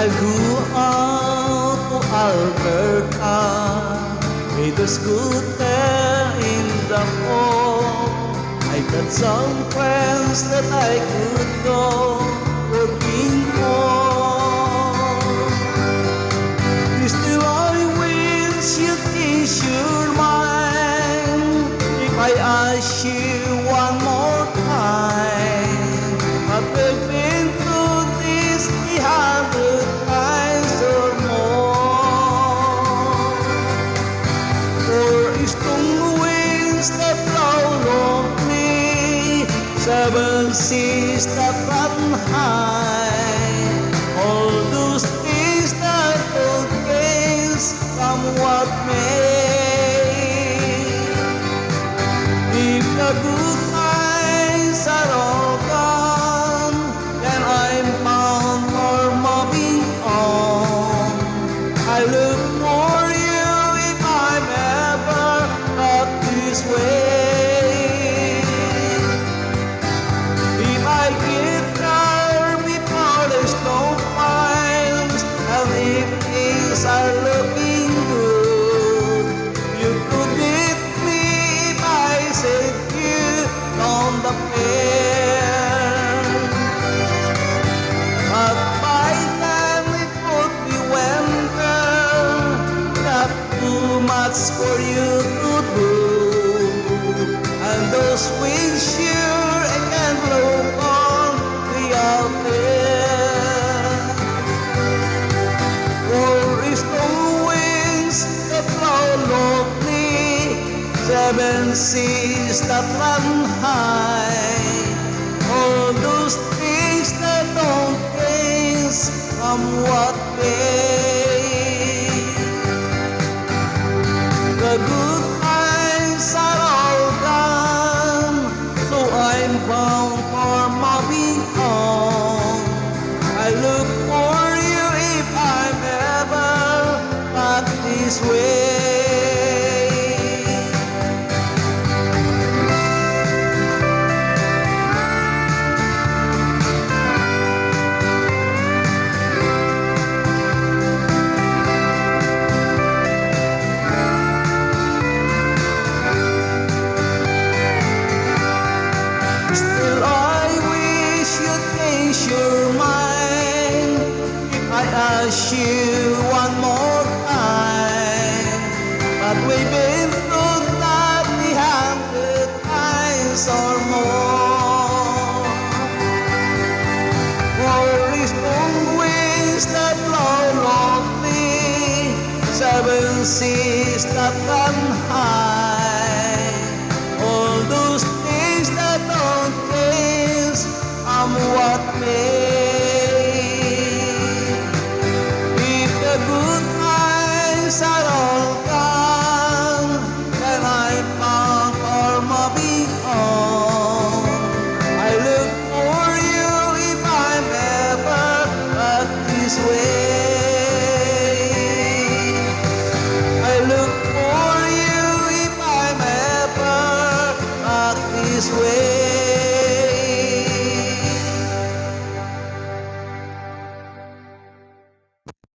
I'll go out to Alberta with a scooter in the fall. I got some friends that I could go looking for. Still I wish you change your mind if I ask you one more time. But we've been through this 100 times or more. For strong winds that blow lonely, 7 seas that run high, all those things that will change from what may. If the good times are all gone, then I'm bound for moving on. I look for you if I'm ever up this way. If I get there before the snow piles, and if things are looking good, you could meet me if I set you on the fair. But by then it would be winter, not too much for you to do, and those winds sure can blow on me out there. For strong winds that blow lonely, 7 seas that run high, all those things that don't change somewhat may. The good times are all gone, so I'm bound for moving on. I look for you if I'm ever back this way. Still I wish you'd change your mind if I ask you one more time. But we've been through that 100 times or more. For strong winds that blow lonely, 7 seas that run high,